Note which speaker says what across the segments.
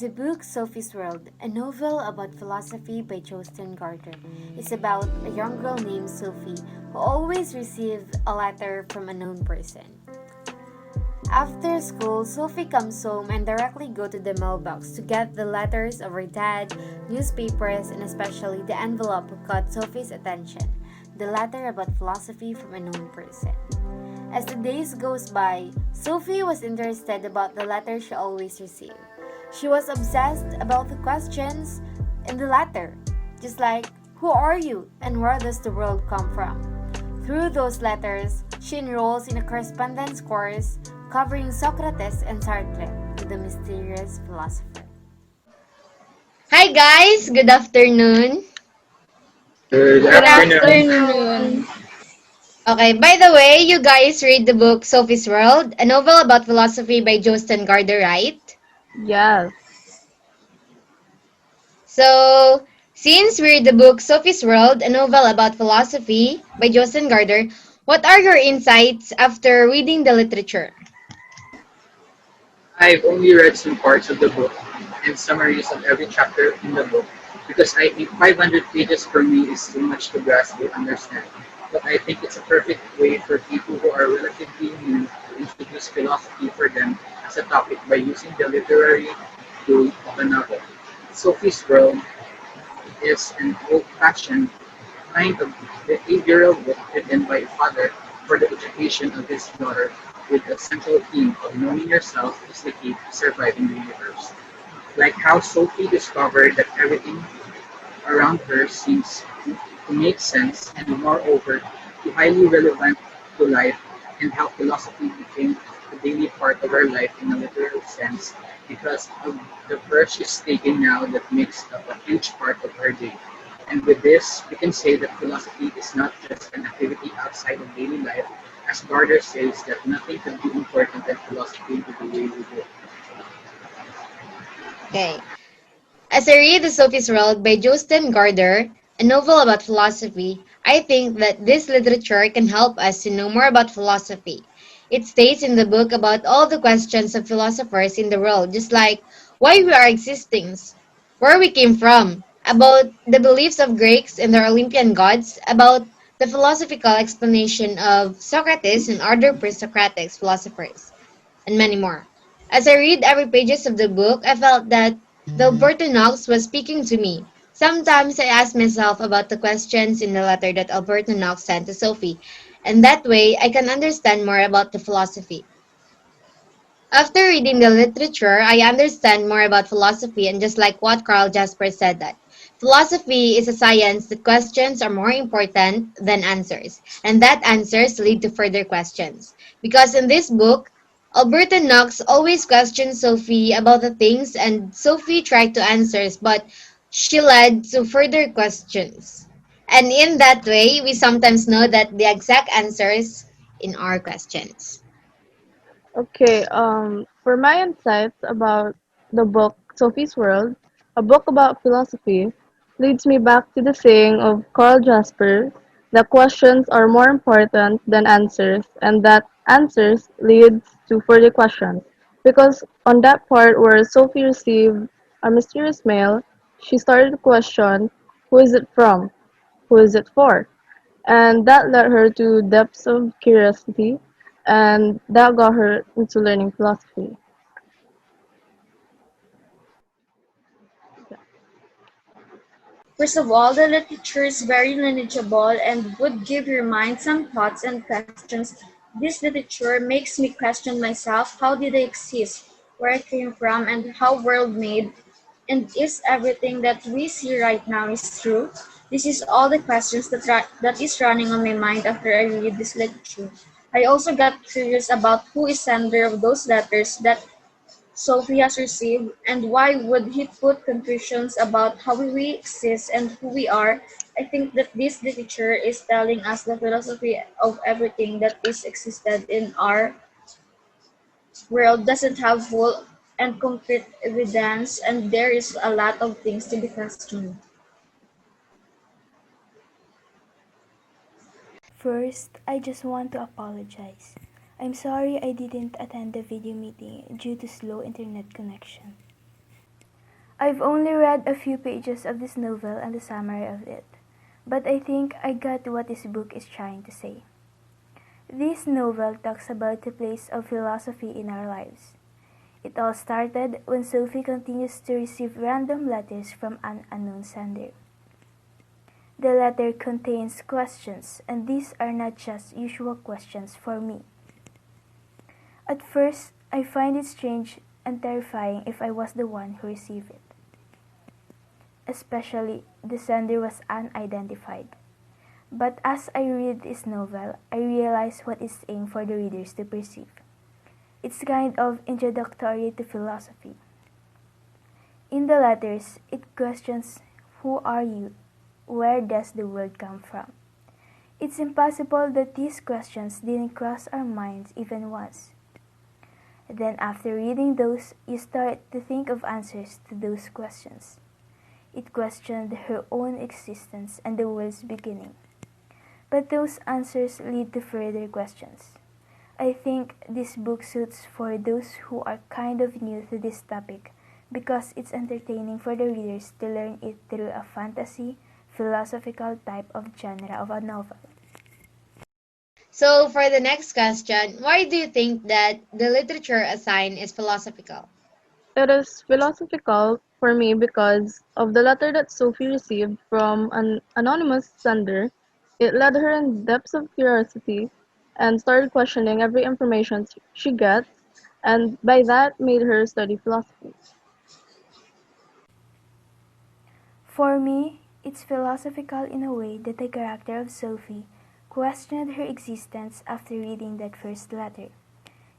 Speaker 1: The book Sophie's World, a novel about philosophy by Jostein Gaarder, is about a young girl named Sophie who always receives a letter from a known person. After school, Sophie comes home and directly go to the mailbox to get the letters of her dad, newspapers, and especially the envelope who caught Sophie's attention, the letter about philosophy from a known person. As the days goes by, Sophie was interested about the letter she always received. She was obsessed about the questions in the letter, just like, who are you and where does the world come from? Through those letters, she enrolls in a correspondence course covering Socrates and Sartre, the mysterious philosopher.
Speaker 2: Hi guys, good afternoon.
Speaker 3: Good
Speaker 4: Good
Speaker 3: afternoon.
Speaker 4: afternoon.
Speaker 2: Okay, by the way, you guys read the book Sophie's World, a novel about philosophy by Jostein Gaarder, right?
Speaker 4: Yes.
Speaker 2: So, since we read the book Sophie's World, a novel about philosophy by Jostein Gaarder, what are your insights after reading the literature?
Speaker 3: I've only read some parts of the book and summaries of every chapter in the book because I think 500 pages for me is too much to grasp or understand. But I think it's a perfect way for people who are relatively new to introduce philosophy for them as a topic by using the literary tool of a novel. Sophie's World is an old-fashioned kind of behavioral book written by a father for the education of his daughter with the central theme of knowing yourself is the key to surviving the universe. Like how Sophie discovered that everything around her seems to make sense and moreover to highly relevant to life and how philosophy became a daily part of her life in a literal sense because of the course she's taking now that makes up a huge part of her day. And with this, we can say that philosophy is not just an activity outside of daily life, as Gardner says that nothing can be important than philosophy to the way we live.
Speaker 2: Okay. As I read The Sophie's World by Jostein Gaarder, a novel about philosophy, I think that this literature can help us to know more about philosophy. It states in the book about all the questions of philosophers in the world, just like why we are existing, where we came from, about the beliefs of Greeks and their Olympian gods, about the philosophical explanation of Socrates and other pre-Socratic philosophers and many more. As I read every pages of the book, I felt that the Alberto Knox was speaking to me. Sometimes I ask myself about the questions in the letter that Alberto Knox sent to Sophie, and that way I can understand more about the philosophy. After reading the literature, I understand more about philosophy and just like what Carl Jasper said that philosophy is a science that questions are more important than answers, and that answers lead to further questions. Because in this book, Alberta Knox always questioned Sophie about the things and Sophie tried to answer, but she led to further questions. And in that way, we sometimes know that the exact answers in our questions.
Speaker 4: Okay, for my insights about the book Sophie's World, a book about philosophy, leads me back to the saying of Carl Jasper that questions are more important than answers and that answers leads to further questions. Because on that part where Sophie received a mysterious mail, she started to question who is it from? Who is it for? And that led her to depths of curiosity, and that got her into learning philosophy.
Speaker 5: First of all, the literature is very lineageable and would give your mind some thoughts and questions. This literature makes me question myself, how did I exist, where I came from, and how world made, and is everything that we see right now is true? This is all the questions that is running on my mind after I read this literature. I also got curious about who is sender of those letters that Sophie has received, and why would he put conclusions about how we exist and who we are? I think that this literature is telling us the philosophy of everything that is existed in our world doesn't have full and concrete evidence, and there is a lot of things to be questioned.
Speaker 6: First, I just want to apologize. I'm sorry I didn't attend the video meeting due to slow internet connection. I've only read a few pages of this novel and the summary of it, but I think I got what this book is trying to say. This novel talks about the place of philosophy in our lives. It all started when Sophie continues to receive random letters from an unknown sender. The letter contains questions, and these are not just usual questions for me. At first, I find it strange and terrifying if I was the one who received it. Especially, the sender was unidentified. But as I read this novel, I realize what it's aimed for the readers to perceive. It's kind of introductory to philosophy. In the letters, it questions, who are you? Where does the world come from? It's impossible that these questions didn't cross our minds even once. Then after reading those, you start to think of answers to those questions. It questioned her own existence and the world's beginning. But those answers lead to further questions. I think this book suits for those who are kind of new to this topic because it's entertaining for the readers to learn it through a fantasy, philosophical type of genre of a novel.
Speaker 2: So, for the next question, why do you think that the literature assigned is philosophical?
Speaker 4: It is philosophical for me because of the letter that Sophie received from an anonymous sender. It led her in depths of curiosity and started questioning every information she gets, and by that made her study philosophy.
Speaker 6: For me, it's philosophical in a way that the character of Sophie questioned her existence after reading that first letter.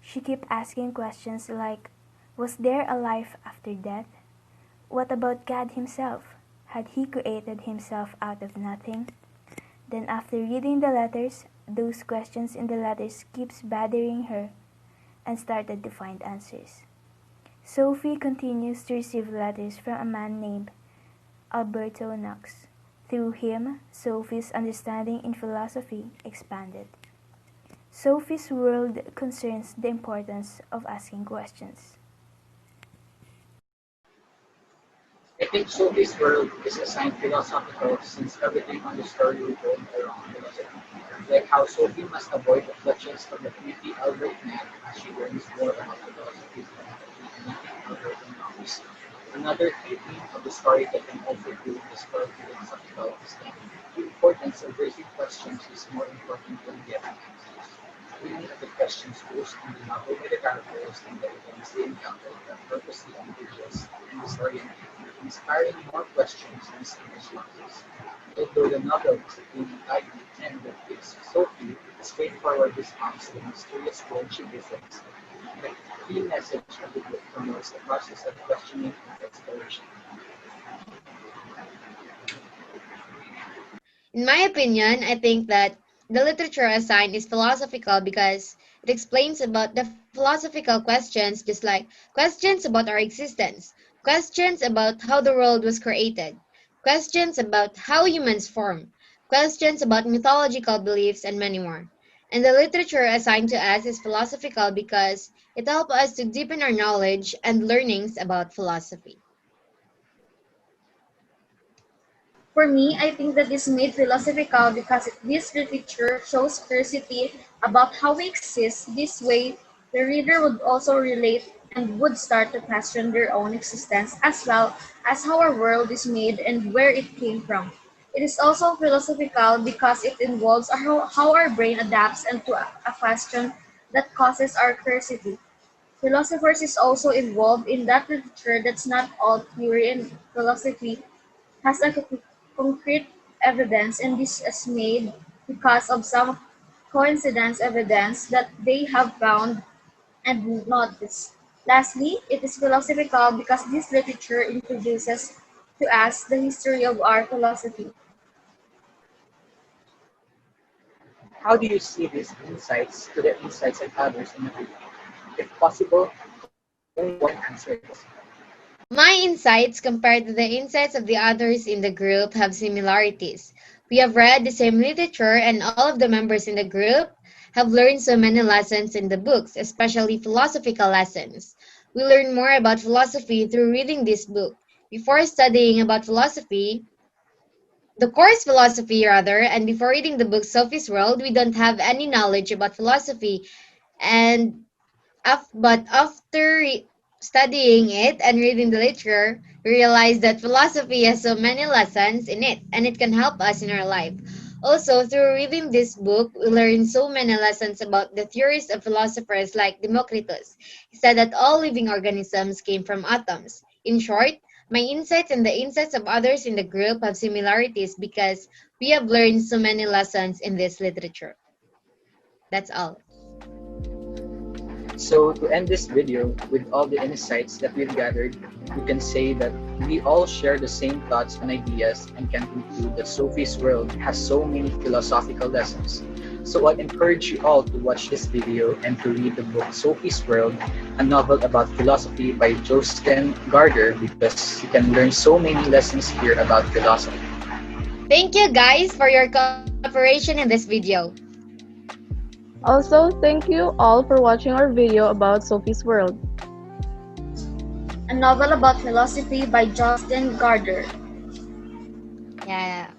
Speaker 6: She kept asking questions like, was there a life after death? What about God himself? Had he created himself out of nothing? Then after reading the letters, those questions in the letters keeps bothering her and started to find answers. Sophie continues to receive letters from a man named Alberto Knox. Through him, Sophie's understanding in philosophy expanded. Sophie's world concerns the importance of asking questions.
Speaker 3: I think Sophie's world is assigned philosophical since everything on the story revolved around philosophy. Like how Sophie must avoid the clutches of the creepy Albert man as she learns more about philosophy from the creepy Albert Knox. Another key theme of the story that can also prove the story philosophical is that the importance of raising questions is more important than getting answers. Many of the questions posed in the novel by the characters and the events they encounter are purposely ambiguous, and the story inspiring more questions than simple responses. Although the novel is a really lively and that gives Sophie a straightforward response to the mysterious world she visits, the key message of the book promotes the process of questioning and exploration.
Speaker 2: In my opinion, I think that the literature assigned is philosophical because it explains about the philosophical questions, just like questions about our existence, questions about how the world was created, questions about how humans form, questions about mythological beliefs, and many more. And the literature assigned to us is philosophical because it helps us to deepen our knowledge and learnings about philosophy.
Speaker 5: For me, I think that this made philosophical because this literature shows curiosity about how we exist. This way, the reader would also relate and would start to question their own existence as well as how our world is made and where it came from. It is also philosophical because it involves how our brain adapts into a question that causes our curiosity. Philosophers is also involved in that literature that's not all theory and philosophy has a concrete evidence, and this is made because of some coincidence evidence that they have found and noticed. Lastly, it is philosophical because this literature introduces to us the history of our philosophy.
Speaker 3: How do you see these insights to the insights of others in the book? If possible, only one answer is possible.
Speaker 2: My insights compared to the insights of the others in the group have similarities. We have read the same literature, and all of the members in the group have learned so many lessons in the books, especially philosophical lessons. We learn more about philosophy through reading this book. before studying about philosophy, the course philosophy rather, and before reading the book Sophie's World, we don't have any knowledge about philosophy. And but after studying it and reading the literature, we realize that philosophy has so many lessons in it, and it can help us in our life. Also, through reading this book, we learn so many lessons about the theories of philosophers like Democritus. He said that all living organisms came from atoms. In short, my insights and the insights of others in the group have similarities because we have learned so many lessons in this literature. That's all.
Speaker 3: So to end this video with all the insights that we've gathered, we can say that we all share the same thoughts and ideas and can conclude that Sophie's World has so many philosophical lessons. So I encourage you all to watch this video and to read the book Sophie's World, a novel about philosophy by Jostein Gaarder, because you can learn so many lessons here about philosophy.
Speaker 2: Thank you guys for your cooperation in this video.
Speaker 4: Also, thank you all for watching our video about Sophie's World.
Speaker 5: A novel about philosophy by Jostein Gaarder.
Speaker 2: Yeah.